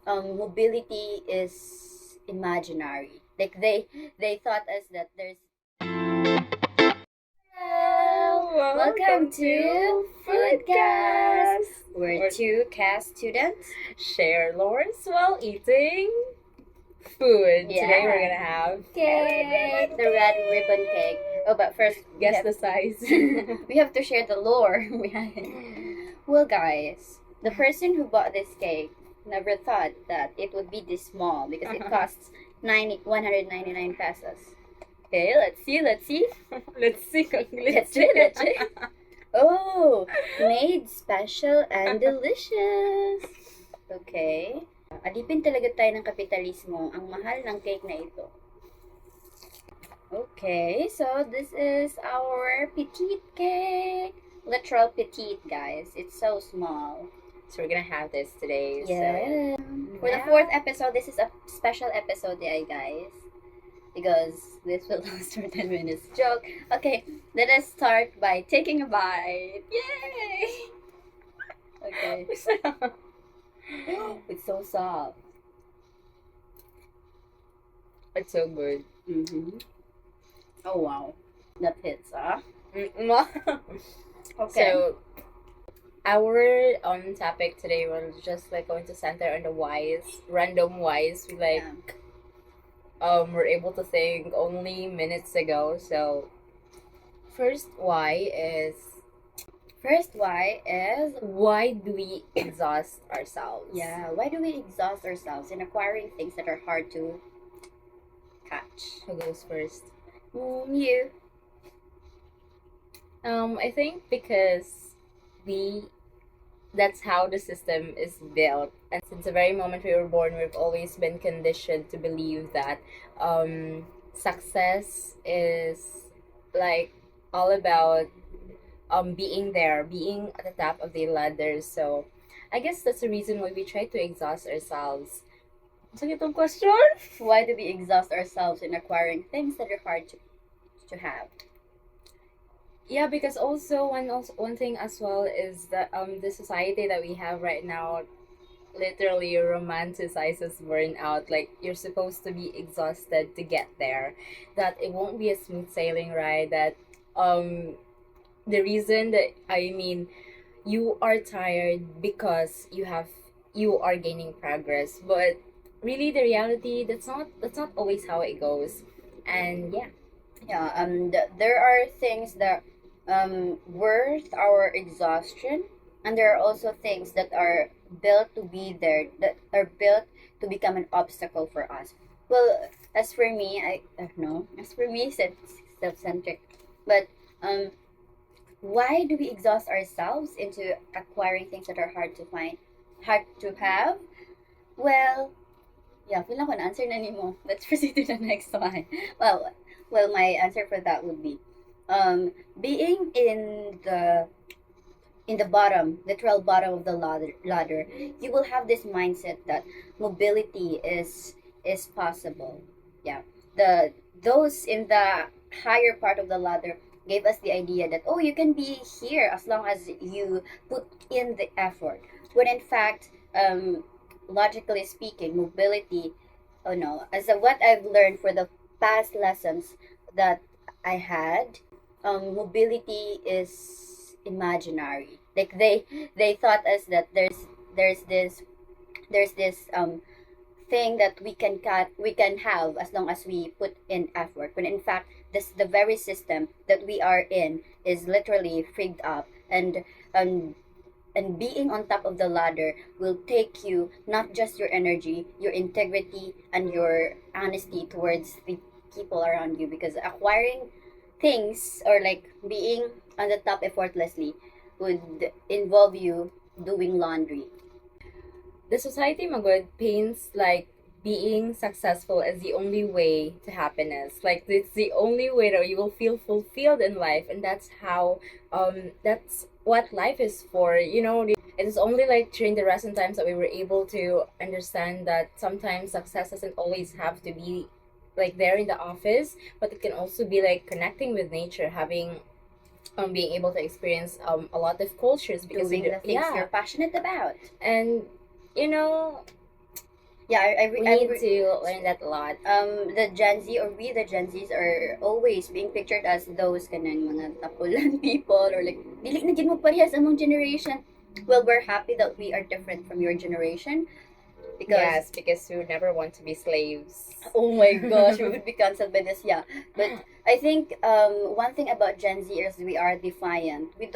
mobility is imaginary. Like they thought us that there's. Hello, welcome to FoodCASS. We're two CAS students. Share lores while eating food. Yeah. Today we're gonna have Cake, the red ribbon cake. Oh, but first, guess the size. we have to share the lore behind it. Well, guys, the person who bought this cake never thought that it would be this small because it costs 199 pesos. Okay, let's see. Let's see. Let's see. Oh, made special and delicious. Okay. Alipin talaga tayo ng kapitalismo. Ang mahal ng cake na ito. Okay, so this is our petite cake. Literal petite, guys. It's so small. So we're gonna have this today. Yeah. So For the 4th episode, this is a special episode, guys. Because this will last for 10 minutes. Joke. Okay, let us start by taking a bite. Yay! Okay. It's so soft. It's so good. Mm-hmm. Oh, wow. The pizza. Okay. So our topic today was just like going to center on the random whys we were able to think only minutes ago. So first why is why do we exhaust ourselves? Yeah, why do we exhaust ourselves in acquiring things that are hard to catch? Who goes first? You. I think because that's how the system is built. And since the very moment we were born, we've always been conditioned to believe that success is like all about being at the top of the ladder. So I guess that's the reason why we try to exhaust ourselves. So itong question? Why do we exhaust ourselves in acquiring things that are hard to have? Yeah, because also one thing as well is that the society that we have right now literally romanticizes burnout. Like you're supposed to be exhausted to get there. That it won't be a smooth sailing ride. That the reason that you are tired because you are gaining progress, but really the reality that's not always how it goes. And Yeah, there are things that worth our exhaustion, and there are also things that are built to be there, that are built to become an obstacle for us. Well, as for me, I don't know. As for me, it's self-centric. But why do we exhaust ourselves into acquiring things that are hard to find, hard to have? Well, yeah, feel like an answer na nimo. Let's proceed to the next one. Well, my answer for that would be, being in the bottom, literal bottom of the ladder, you will have this mindset that mobility is possible. Yeah, those in the higher part of the ladder gave us the idea that, oh, you can be here as long as you put in the effort. When in fact, logically speaking, mobility, oh no, as what I've learned for the past lessons that I had, mobility is imaginary. Like they thought us that there's this thing that we can have as long as we put in effort. When in fact, the very system that we are in is literally rigged up, and being on top of the ladder will take you not just your energy, your integrity, and your honesty towards the people around you, because acquiring things or like being on the top effortlessly would involve you doing laundry. the society magod paints like being successful as the only way to happiness. Like it's the only way that you will feel fulfilled in life, and that's what life is for. It is only like during the recent times that we were able to understand that sometimes success doesn't always have to be like there in the office, but it can also be like connecting with nature, having being able to experience a lot of cultures because Doing the things yeah, you're passionate about. and you know Yeah, We need to learn that a lot. the Gen Z or we the Gen Zs are always being pictured as those kanang mga tapulan people or like dili na gid mo parehas among generation. Well, we're happy that we are different from your generation because Yes, because we never want to be slaves. oh my gosh, we would be cancelled by this. Yeah, but I think one thing about Gen Z is we are defiant. We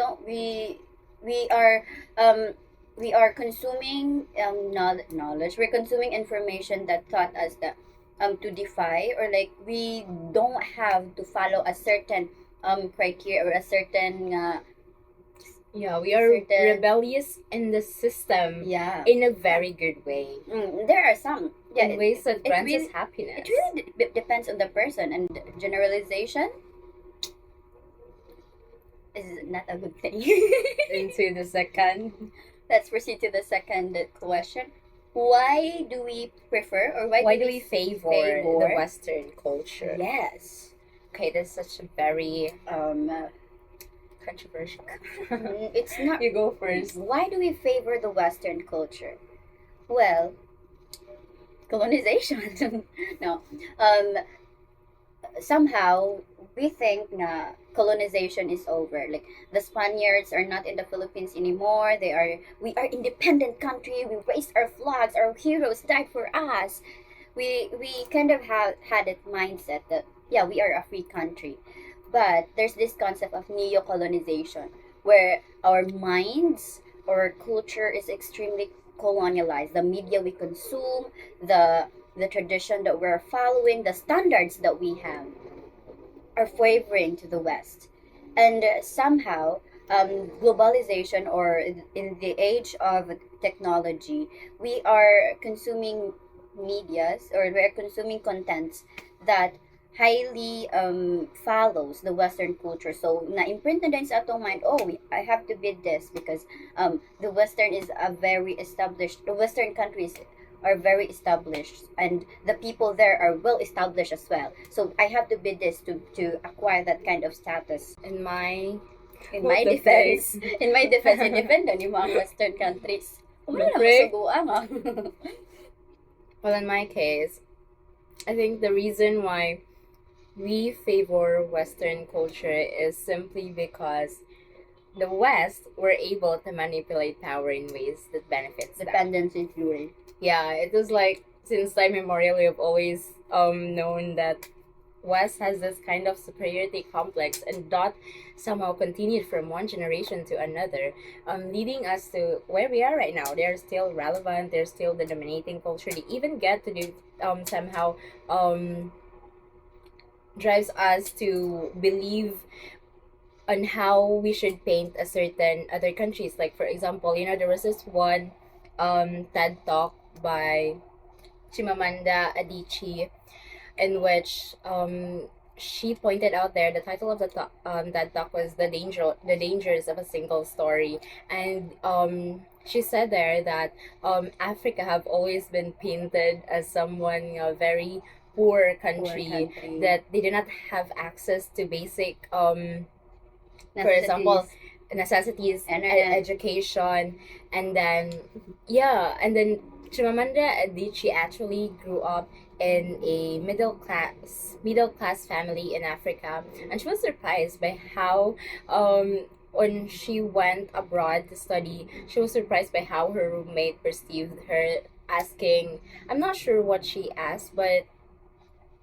are um we are consuming knowledge. We're consuming information that taught us that to defy or like we don't have to follow a certain criteria or a certain Yeah, we are certain rebellious in the system yeah. in a very good way. There are some yeah In ways that grants really, us happiness. it really depends on the person and generalization is not a good thing. Into the second. Let's proceed to the second question. Why do we prefer or Why do we favor the Western culture? Yes. Okay, that's such a very Um, controversial. it's not. You go first. Why do we favor the Western culture? Well, colonization. No. Somehow we think na colonization is over. Like the Spaniards are not in the Philippines anymore. We are independent country. We raised our flags. Our heroes died for us. We kind of have had that mindset that yeah, we are a free country. But there's this concept of neo-colonization where our minds or culture is extremely colonialized. The media we consume, the tradition that we're following, the standards that we have are favoring to the West. And somehow, globalization or in the age of technology, we are consuming medias or we're consuming contents that highly follows the Western culture. So na-imprint na din sa atong mind, oh, I have to bid this because the Western is a very established, the Western countries are very established and the people there are well established as well. So I have to bid this to acquire that kind of status. In my In my defense, independent yung mga Western countries. Wala na masuguan ah. Well, in my case, I think the reason why we favor Western culture is simply because the West were able to manipulate power in ways that benefits them. Dependency theory. Yeah, it was like since time immemorial we have always known that West has this kind of superiority complex, and that somehow continued from one generation to another, leading us to where we are right now. They're still relevant. They're still the dominating culture. They even get to do somehow drives us to believe on how we should paint a certain other countries. Like for example, there was this one TED talk by Chimamanda Adichie in which she pointed out there the title of the that talk was the dangers of a single story, and she said there that Africa have always been painted as someone very poor country, that they did not have access to basic for example necessities, education, and then Chimamanda Adichie actually grew up in a middle class family in Africa, and she was surprised by how when she went abroad to study, she was surprised by how her roommate perceived her, asking, I'm not sure what she asked, but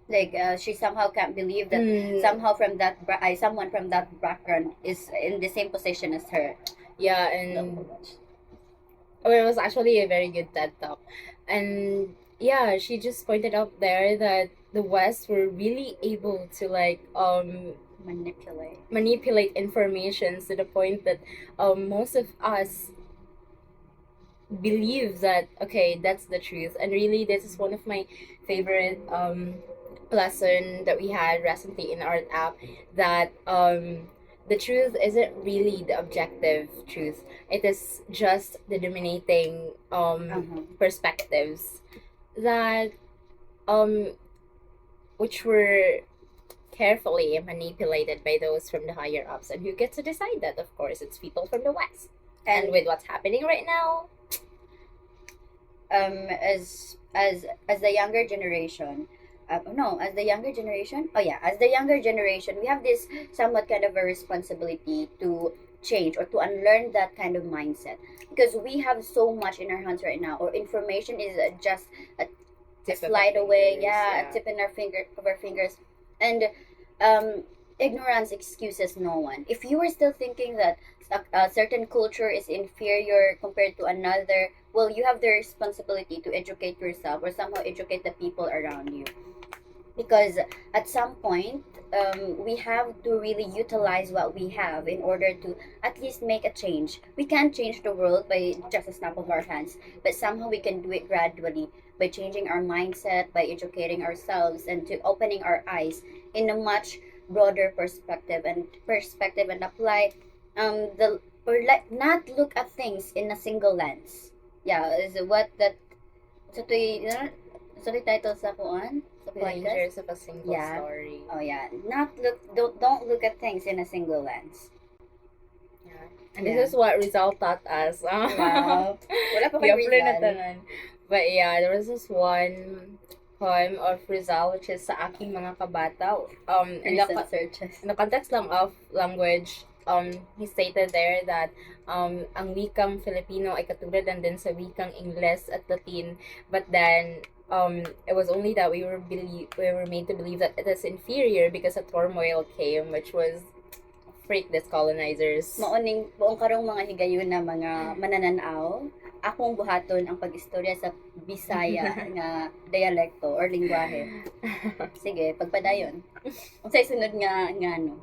like she somehow can't believe that somehow from that someone from that background is in the same position as her. Yeah, and it was actually a very good TED talk, and yeah, she just pointed out there that the West were really able to like manipulate information to the point that most of us believe that okay, that's the truth. And really, this is one of my favorite lesson that we had recently in our app, that the truth isn't really the objective truth. It is just the dominating perspectives that which were carefully manipulated by those from the higher ups, and who get to decide that? Of course, it's people from the West. And with what's happening right now, as as the younger generation, no, as the younger generation, oh yeah, as the younger generation, we have this somewhat kind of a responsibility to change or to unlearn that kind of mindset, because we have so much in our hands right now, or information is just a Tip of our slide away, fingers, yeah, yeah. a tip in our finger of our fingers. And um ignorance excuses no one. If you are still thinking that a certain culture is inferior compared to another, well, you have the responsibility to educate yourself or somehow educate the people around you, because at some point, we have to really utilize what we have in order to at least make a change. We can't change the world by just a snap of our hands, but somehow we can do it gradually by changing our mindset, by educating ourselves, and to opening our eyes in a much broader perspective, and apply the or like not look at things in a single lens. Yeah, is what that so to so the title sa kuan sa The podcast. dangers of a single Yeah. story. Oh yeah, not look don't look at things in a single lens. Yeah. And Yeah. this is what Rizal taught us. Wow. Wala pa kay Di-apply na Rizal. tanan. But yeah, there was this one poem of Rizal which is sa aking mga kabata. Recent searches. In the context lang of language, he stated there that ang wikang Filipino ay katulad lang din sa wikang Ingles at Latin, but then it was only that we were made to believe that it is inferior because a turmoil came, which was freak these colonizers. Mauning buong karong mga higayon na mga manananaw, akong buhaton ang pag-istorya sa Bisaya nga dialekto or lingwahe. Sige, pagpadayon. Unsay sunod nga ano.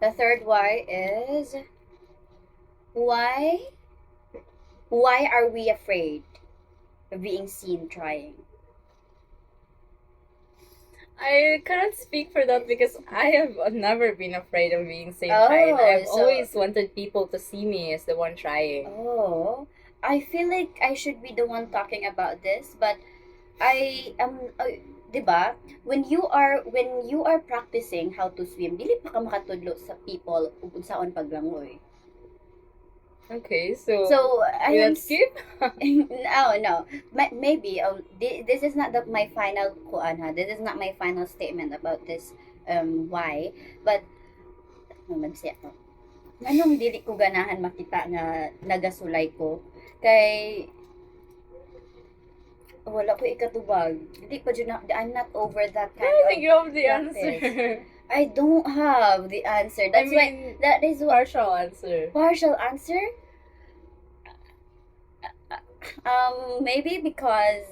The third why is why are we afraid of being seen trying? I cannot speak for that because I have never been afraid of being seen Oh, trying. I've so- always wanted people to see me as the one trying. Oh, I feel like I should be the one talking about this, but I am, diba? When you are practicing how to swim, dili pa ka makatudlo sa people ug unsaon paglangoy. Okay, so I am let's skip. no. Maybe this is not my final kuan ha. This is not my final statement about this why, but magsiya ko. Anong dili ko ganahan makita nga nagasulay ko kay wala ko ikatubag. Dili pa jud na, I'm not over that kind I think you have the practice. answer. I don't have the answer. That's why that is what partial answer. partial answer. Maybe because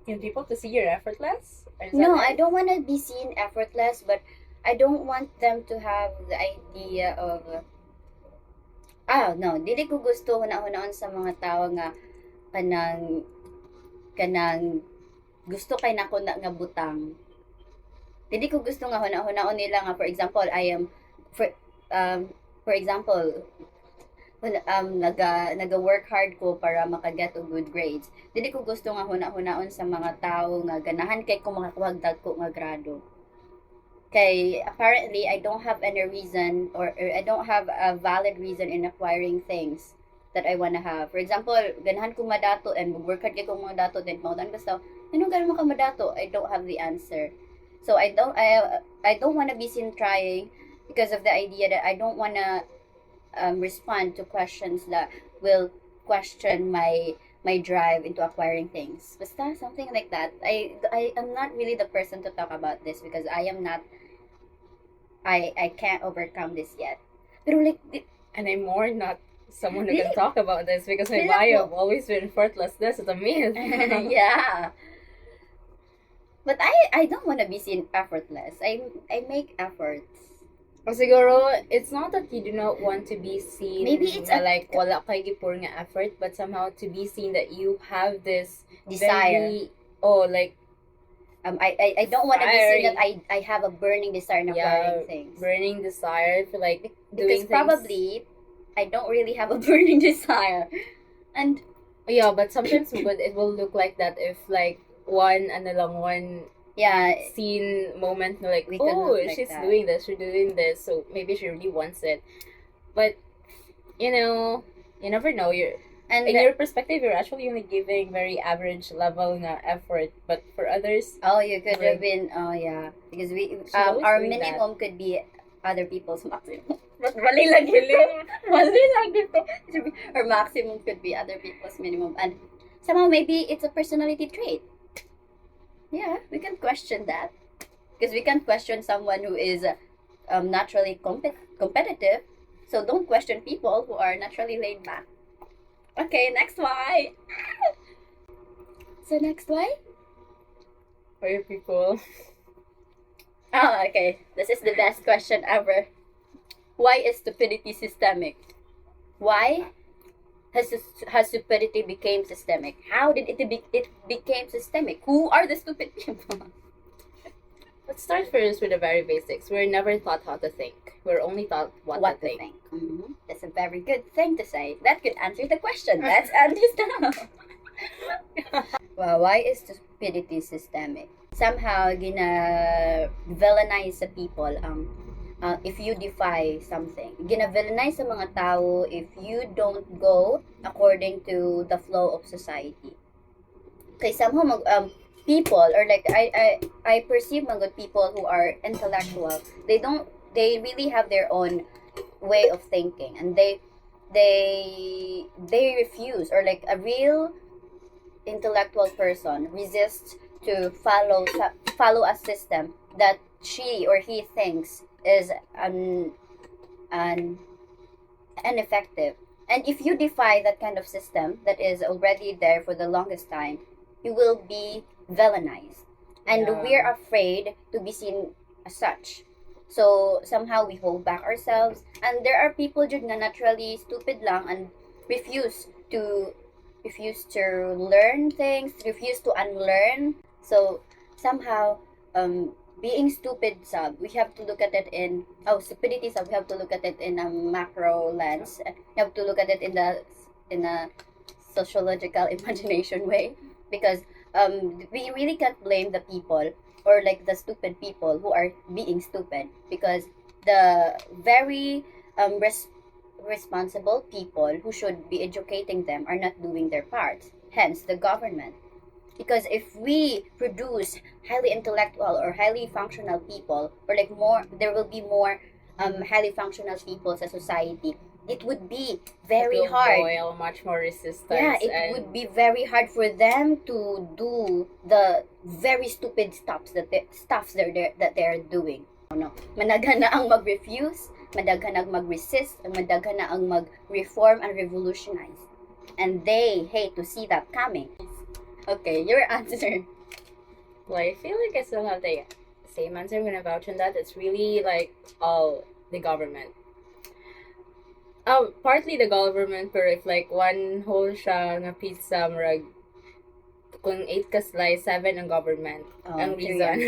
You want people to see you're effortless? Or is that no, it? I don't want to be seen effortless, but I don't want them to have the idea of no, dili ko gusto hunahon sa mga tao nga kanang gusto kay nako na nga butang. Dili ko gusto nga hunahon nila nga, for example, I am for example, naga-work hard ko para makaget og good grades. Dili ko gusto nga hunaon sa mga tao nga ganahan kay ko makakuha dagko nga grado. Kay apparently I don't have any reason or I don't have a valid reason in acquiring things that I wanna have. For example, ganahan ko madato and mag-work hard kay ko mga dato, then mautan basta anong ganahan ka madato? I don't have the answer. So I don't wanna be seen trying because of the idea that I don't wanna respond to questions that will question my drive into acquiring things. Basta something like that. I am not really the person to talk about this because I am not I can't overcome this yet. Pero like And I'm more not someone who Really? can talk about this because my Feel bio ako- have always been effortlessness. It's a myth. yeah. But I don't want to be seen effortless. I make efforts. O siguro, it's not that you do not want to be seen Maybe it's na a- like wala kay gipur nga effort, but somehow to be seen that you have this Desire. very, like I don't want to be seen Fiery. that I have a burning desire in acquiring things. burning desire for like Because doing things. probably I don't really have a burning desire. And Yeah, but sometimes it will look like that if like one yeah, scene moment na like, We can oh, look like she's that. doing this, she's doing this, so maybe she really wants it. But you know, you never know. And In your perspective, you're actually only giving very average level na effort, but for others, oh, you could have Right. been, oh yeah, because She's always our doing minimum could be other people's maximum. But mali lang dito. Mali lang dito. Or maximum could be other people's minimum. And somehow maybe it's a personality trait. Yeah, we can question that. Because we can question someone who is naturally competitive. So don't question people who are naturally laid back. Okay, next why. So next why? for your people. Oh, okay. This is the best question ever. Why is stupidity systemic? Why has stupidity became systemic? How did it became systemic? Who are the stupid people? Let's start first with the very basics. We're never taught how to think. We're only taught what to think. Mm-hmm. That's a very good thing to say. That could answer the question. Let's end this now. Well, why is stupidity systemic? Somehow, gina-villainize sa people if you defy something. Gina-villainize sa mga tao if you don't go according to the flow of society. Kay somehow people, or like I perceive mga people who are intellectual, they really have their own way of thinking, and they refuse, or like a real intellectual person resists to follow a system that she or he thinks is ineffective. And if you defy that kind of system that is already there for the longest time, you will be villainized. And Yeah. we're afraid to be seen as such. So somehow we hold back ourselves. And there are people jud na naturally stupid lang and refuse to learn things, refuse to unlearn. So somehow being stupid we have to look at it in stupidity we have to look at it in a macro lens. You have to look at it in a sociological imagination way, because we really can't blame the people, or like the stupid people who are being stupid, because the very responsible people who should be educating them are not doing their part, hence the government. Because if we produce highly intellectual or highly functional people, or like there will be more highly functional people sa society, it would be very It will hard. boil much more resistance. Yeah, it would be very hard for them to do the very stupid stuffs that they're doing. No, managhan na ang mag-refuse, madaghan ang mag-resist, madaghan na ang mag-reform and revolutionize. And they hate to see that coming. Okay, your answer. Well, I feel like I still have the same answer. I'm gonna vouch on that. It's really like all the government. Partly the government, pero if like one whole siya nga pizza, murag kung 8 ka slice, 7 ang government. Ang reason.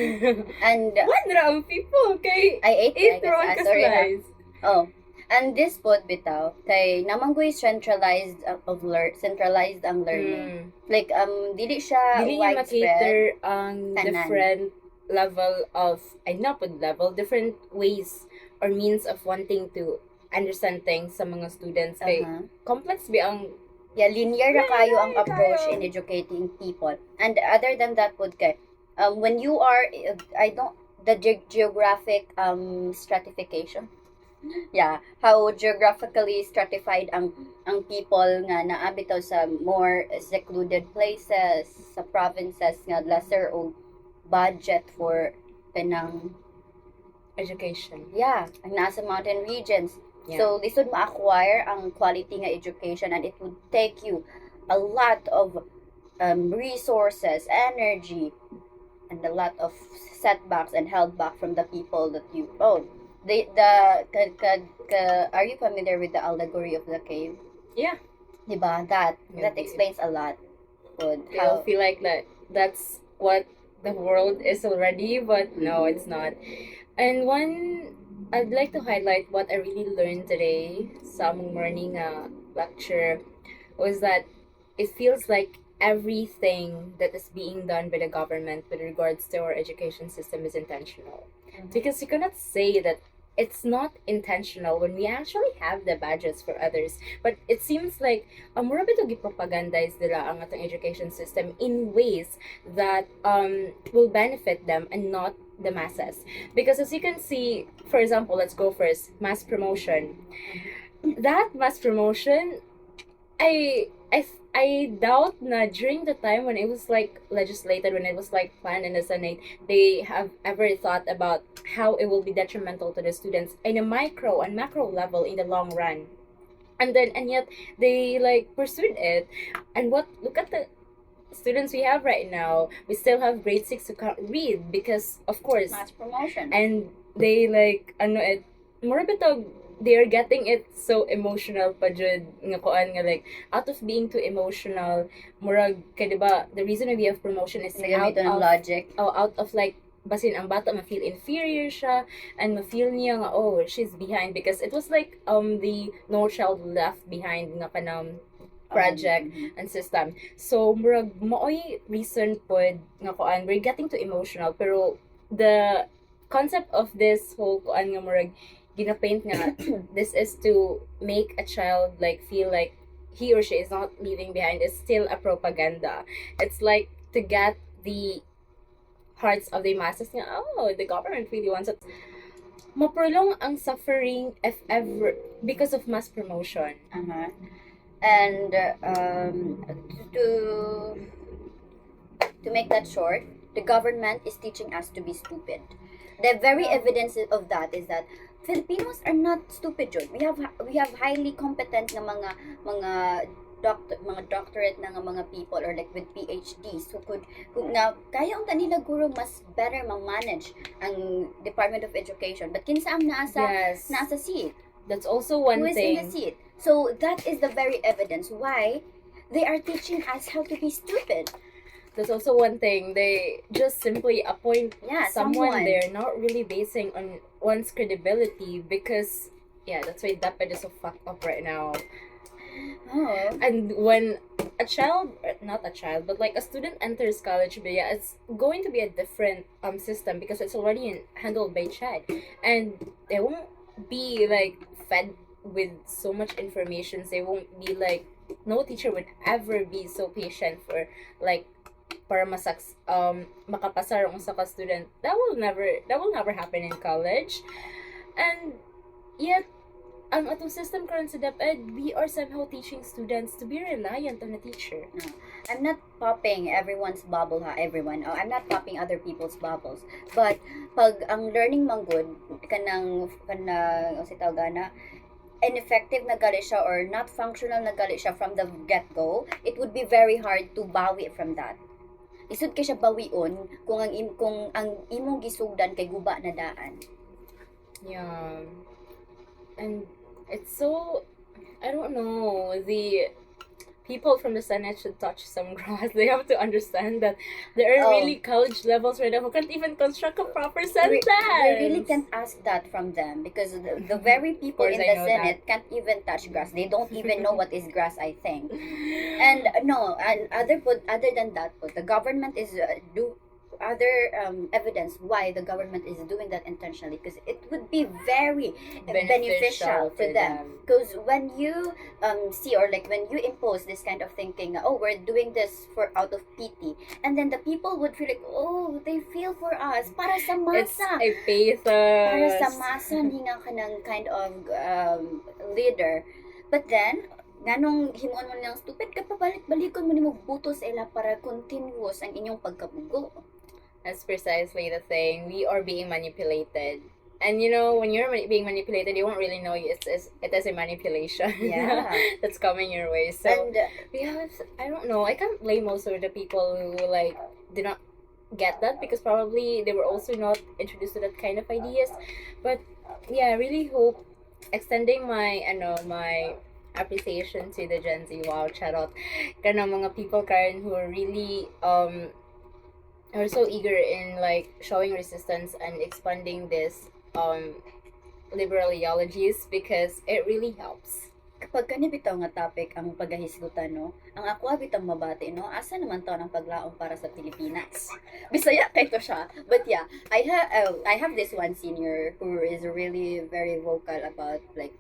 And one ra ang people, okay? I ate 8 ra ang ka sorry, slice. Oh. And this pod bitaw kay namanggoy centralized ang learning. Like dili siya Dili niya widespread. makater ang Tanan. different level of, not pod level, different ways or means of wanting to understand things sa mga students. Kay complex ba ang linear ra kayo ang approach in educating people. And other than that pod kay when you are the geographic stratification. Yeah, how geographically stratified ang people nga naa bitaw sa more secluded places, sa provinces nga lesser og budget for kanang education. yeah, ang nasa mountain regions. Yeah. So lisod ma-acquire ang quality nga education, and it would take you a lot of resources, energy, and a lot of setbacks and held back from the people that you are you familiar with the allegory of the cave? Yeah. Diba? That Yeah. explains a lot. Good. They'll feel like that's what the world is already, but no, it's not. And one, I'd like to highlight what I really learned today, some morning lecture, was that it feels like everything that is being done by the government with regards to our education system is intentional. Because you cannot say that it's not intentional when we actually have the badges for others. But it seems like mura bito gipropagandize nila ang atong education system in ways that will benefit them and not the masses. Because as you can see, for example, let's go first, mass promotion. That mass promotion, I doubt na during the time when it was like legislated, when it was like planned in the Senate, they have ever thought about how it will be detrimental to the students in a micro and macro level in the long run. And yet they like pursued it. And what look at the students we have right now. We still have grade 6 to read because of course Mass promotion. and they like ano it more bitaw they are getting it so emotional pa jud nga kuan nga like out of being too emotional murag kay diba the reason why we have promotion is Nagamit ng logic. out of like basin ang bata ma-feel inferior siya and ma-feel niya nga oh she's behind because it was like the No Child Left Behind nga kanang project and system. So murag maoy reason pod nga kuan we're getting too emotional pero the concept of this whole kuan nga murag ginapaint nga this is to make a child like feel like he or she is not leaving behind is still a propaganda. It's like to get the hearts of the masses nga oh the government really wants it maprolong ang suffering if ever because of mass promotion. And to make that short, the government is teaching us to be stupid. The very evidence of that is that Filipinos are not stupid, John. We have highly competent na mga doctorate na nga mga people or like with PhDs who could nga kaya ang kanila guro mas better ma-manage ang Department of Education. But kinsa ang nasa seat? That's also one Who is thing. in the seat? So that is the very evidence why they are teaching us how to be stupid. That's also one thing. They just simply appoint someone they're not really basing on one's credibility because that's why DepEd is so fucked up right now. Oh. And when a child, not a child, but like a student enters college, but it's going to be a different system because it's already handled by CHED, and they won't be like fed with so much information. They won't be like no teacher would ever be so patient for like para makapasar ang usa ka student. That will never happen in college. And yet ang atong system karon sa DepEd, we are somehow teaching students to be reliant on a teacher. No. I'm not popping everyone's bubble everyone. I'm not popping other people's bubbles. But pag ang learning man good kanang si tawgana ineffective na gali siya or not functional na gali siya from the get-go, it would be very hard to bawi from that. Isud kay siya bawion kung ang imong gisugdan kay guba na daan. Yeah. And it's so I don't know, the people from the Senate should touch some grass. They have to understand that there are really college levels right now who can't even construct a proper sentence. We really can't ask that from them because the very people in the Senate can't even touch grass. They don't even know what is grass, I think. And other than that, the government is other evidence why the government is doing that intentionally because it would be very beneficial to them because when you see or like when you impose this kind of thinking we're doing this for out of pity and then the people would feel like they feel for us para sa masa it's a pathos para sa masa hindi nga ka ng kind of leader but then nganong himuon mo nilang stupid ka pabalik-balikon mo nimo buto sa ila para continuous ang inyong pagkabugo. That's precisely the thing. We are being manipulated. And you know, when you're being manipulated, you won't really know it is a manipulation. Yeah. That's coming your way. So, and we have, I don't know, I can't blame also the people who like did not get that because probably they were also not introduced to that kind of ideas. But yeah, I really hope extending my appreciation to the Gen Z, wow, charot, kanang mga people karon who are really are so eager in like showing resistance and expanding this liberal ideologies because it really helps. kapag kani bitaw nga topic ang paghahisgutan no, ang ako bitang mabati no, asa naman to ng paglaom para sa Pilipinas. Bisaya kay to siya. But yeah, I have this one senior who is really very vocal about like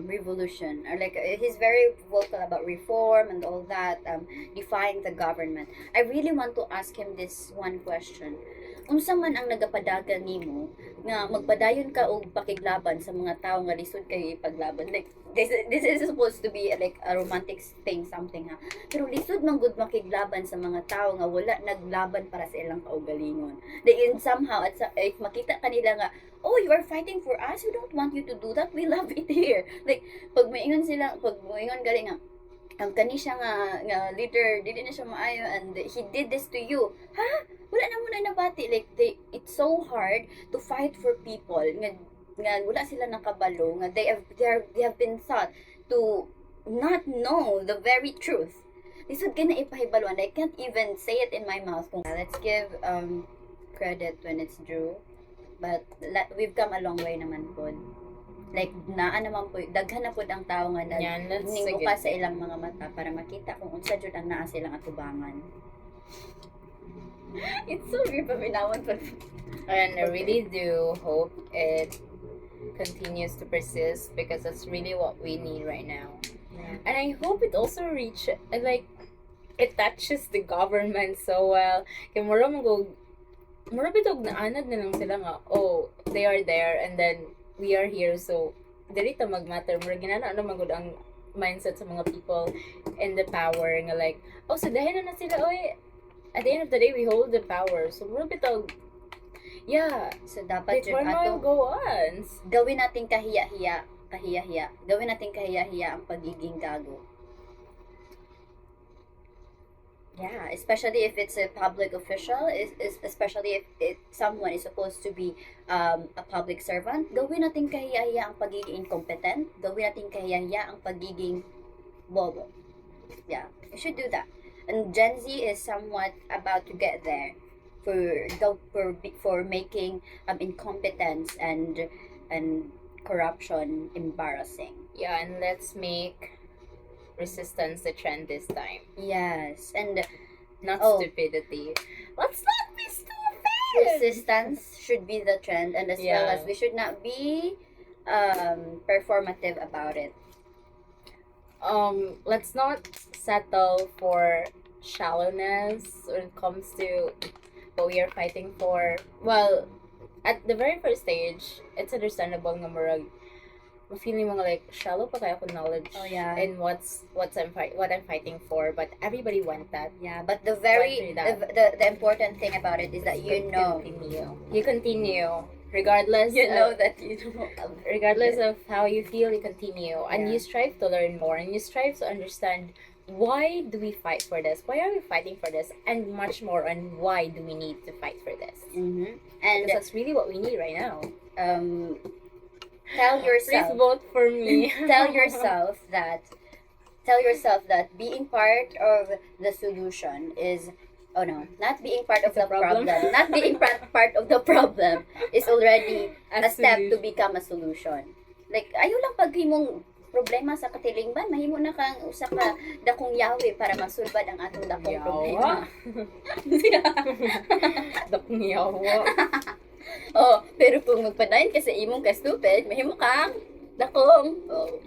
revolution, or like he's very vocal about reform and all that, defying the government. I really want to ask him this one question. Unsa man ang nagapadagan nimo nga magpadayon ka og pakiglaban sa mga tawo nga lisod kay ipaglaban, like this is supposed to be like a romantic thing, something ha, pero lisod man gud makiglaban sa mga tawo nga wala naglaban para sa ilang kaugalingon. Like in somehow at if makita kanila nga, oh, you are fighting for us, we don't want you to do that, we love it here. Like pag moingon sila, pag moingon gali nga ang kani siya nga leader dili na siya maayo and he did this to you, ha, wala na muna nabati. Like it's so hard to fight for people nga wala sila nakabalo, nga they have been taught to not know the very truth. Lisod kay na ipahibaluan, I can't even say it in my mouth. Let's give credit when it's due, but we've come a long way naman po. Like naa naman po, daghan na po ang tao nga ningmuka sa ilang mga mata para makita kung unsa jud ang naa silang atubangan. It's so weird paminawan pa. And I really do hope it continues to persist, because that's really what we need right now. Yeah. And I hope it also like it touches the government so well. Kaya mura bitog na anad na lang sila nga, oh, they are there and then we are here, so dili ta magmatter. Mura ginana magud ang mindset sa mga people in the power nga like, oh, so dahil na sila, oy, at the end of the day we hold the power, so mura bitog, yeah, so dapat before jud mo go on, gawin nating kahiya-hiya, gawin nating kahiya-hiya ang pagiging gago. Yeah, especially if it's a public official, especially if someone is supposed to be a public servant, gawin natin kahiya-hiya ang pagiging incompetent, gawin natin kahiya-hiya ang pagiging bobo. Yeah, we should do that. And Gen Z is somewhat about to get there for making incompetence and corruption embarrassing. yeah, and let's make resistance the trend this time, Yes, and not Oh. stupidity. Let's not be stupid. resistance should be the trend, and as well Yeah. as we should not be performative about it. Let's not settle for shallowness when it comes to what we are fighting for. Well, at the very first stage, it's understandable nga murag feeling mga like shallow pa kaya ko knowledge Oh, yeah. and what I'm fighting for, but everybody want that. Yeah, but the Went through that. the important thing about it is that you know continue regardless that you know regardless of how you feel, you continue and Yeah. you strive to learn more and you strive to understand why do we fight for this, why are we fighting for this, and much more on why do we need to fight for this, and because that's really what we need right now. tell Please yourself vote for me. tell yourself that being part of the solution is, oh no, not being part of It's a the problem. problem. Not being part of the problem is already a step to solution. become a solution. Like ayo lang pag himong problema sa katilingban, mahimo na kang usa ka dakong yawi para masulbad ang atong dakong problema. Dakong yawa. Oh, pero kung magpadayon ka sa imong ka stupid, mahimo kang dakong. Oh.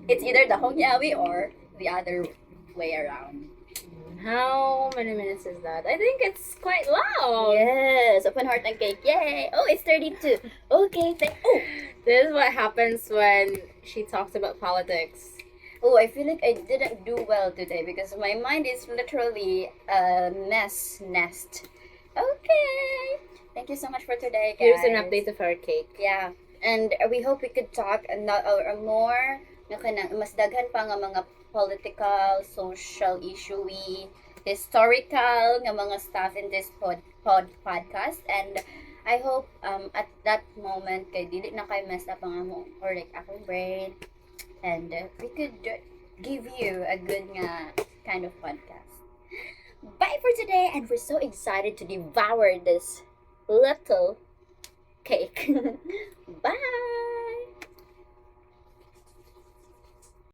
It's either dakong yawi or the other way around. How many minutes is that? I think it's quite loud. Yes, open heart and cake. Yay! Oh, it's 32. Okay, This is what happens when she talks about politics. oh, I feel like I didn't do well today because my mind is literally a nest. Okay. Thank you so much for today, guys. Here's an update of our cake. Yeah. And we hope we could talk more nga kanang mas daghan pa nga mga political, social issue, historical nga mga stuff in this podcast. And I hope at that moment kay dili na kay messed up ang amo or like akong brain, and we could give you a good nga kind of podcast. Bye for today, and we're so excited to devour this little cake. Bye.